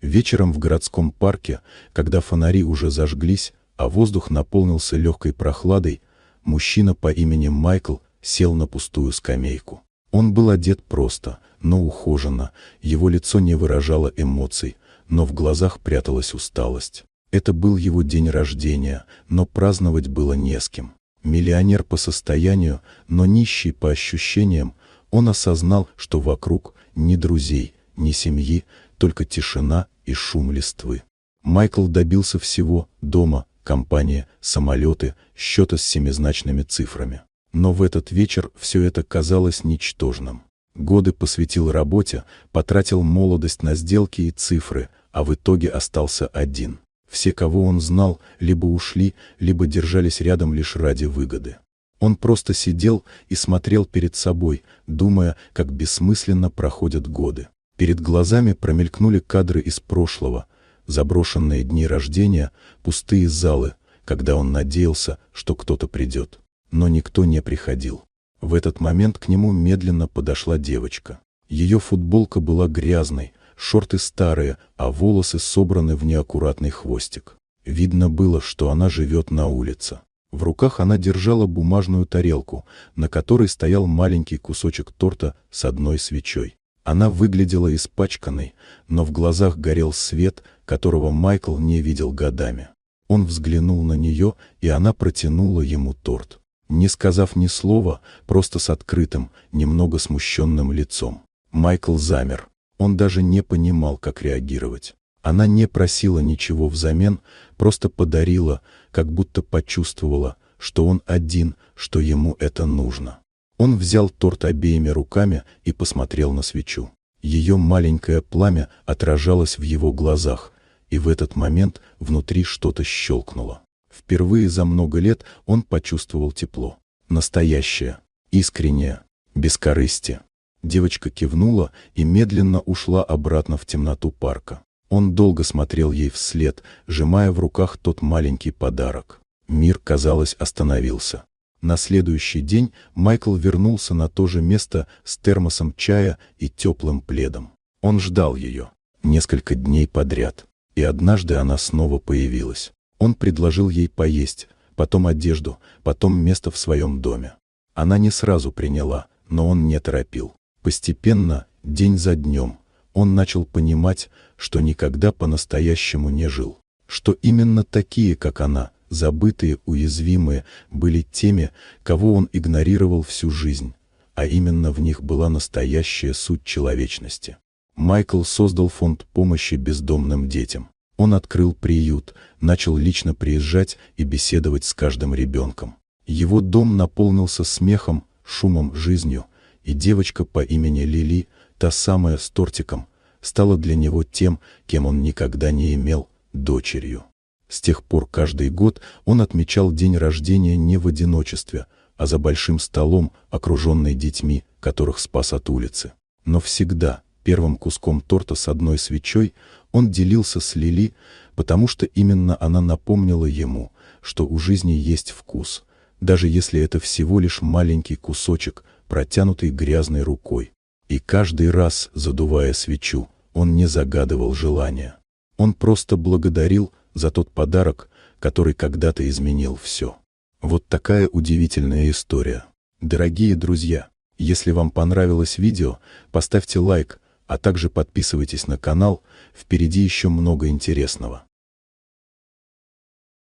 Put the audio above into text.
Вечером в городском парке, когда фонари уже зажглись, а воздух наполнился легкой прохладой, мужчина по имени Майкл сел на пустую скамейку. Он был одет просто, но ухоженно, его лицо не выражало эмоций, но в глазах пряталась усталость. Это был его день рождения, но праздновать было не с кем. Миллионер по состоянию, но нищий по ощущениям, он осознал, что вокруг ни друзей, ни семьи, только тишина и шум листвы. Майкл добился всего: дома, компания, самолеты, счета с семизначными цифрами. Но в этот вечер все это казалось ничтожным. Годы посвятил работе, потратил молодость на сделки и цифры, а в итоге остался один. Все, кого он знал, либо ушли, либо держались рядом лишь ради выгоды. Он просто сидел и смотрел перед собой, думая, как бессмысленно проходят годы. Перед глазами промелькнули кадры из прошлого, заброшенные дни рождения, пустые залы, когда он надеялся, что кто-то придет. Но никто не приходил. В этот момент к нему медленно подошла девочка. Ее футболка была грязной, шорты старые, а волосы собраны в неаккуратный хвостик. Видно было, что она живет на улице. В руках она держала бумажную тарелку, на которой стоял маленький кусочек торта с одной свечой. Она выглядела испачканной, но в глазах горел свет, которого Майкл не видел годами. Он взглянул на нее, и она протянула ему торт. Не сказав ни слова, просто с открытым, немного смущенным лицом. Майкл замер. Он даже не понимал, как реагировать. Она не просила ничего взамен, просто подарила, как будто почувствовала, что он один, что ему это нужно. Он взял торт обеими руками и посмотрел на свечу. Ее маленькое пламя отражалось в его глазах, и в этот момент внутри что-то щелкнуло. Впервые за много лет он почувствовал тепло. Настоящее, искреннее, без корысти. Девочка кивнула и медленно ушла обратно в темноту парка. Он долго смотрел ей вслед, сжимая в руках тот маленький подарок. Мир, казалось, остановился. На следующий день Майкл вернулся на то же место с термосом чая и теплым пледом. Он ждал ее несколько дней подряд, и однажды она снова появилась. Он предложил ей поесть, потом одежду, потом место в своем доме. Она не сразу приняла, но он не торопил. Постепенно, день за днем, он начал понимать, что никогда по-настоящему не жил. Что именно такие, как она, забытые, уязвимые, были теми, кого он игнорировал всю жизнь, а именно в них была настоящая суть человечности. Майкл создал фонд помощи бездомным детям. Он открыл приют, начал лично приезжать и беседовать с каждым ребенком. Его дом наполнился смехом, шумом, жизнью, и девочка по имени Лили, та самая с тортиком, стала для него тем, кем он никогда не имел, дочерью. С тех пор каждый год он отмечал день рождения не в одиночестве, а за большим столом, окруженный детьми, которых спас от улицы. Но всегда первым куском торта с одной свечой он делился с Лили, потому что именно она напомнила ему, что у жизни есть вкус, даже если это всего лишь маленький кусочек, протянутый грязной рукой. И каждый раз, задувая свечу, он не загадывал желания. Он просто благодарил за тот подарок, который когда-то изменил все. Вот такая удивительная история. Дорогие друзья, если вам понравилось видео, поставьте лайк, а также подписывайтесь на канал, впереди еще много интересного.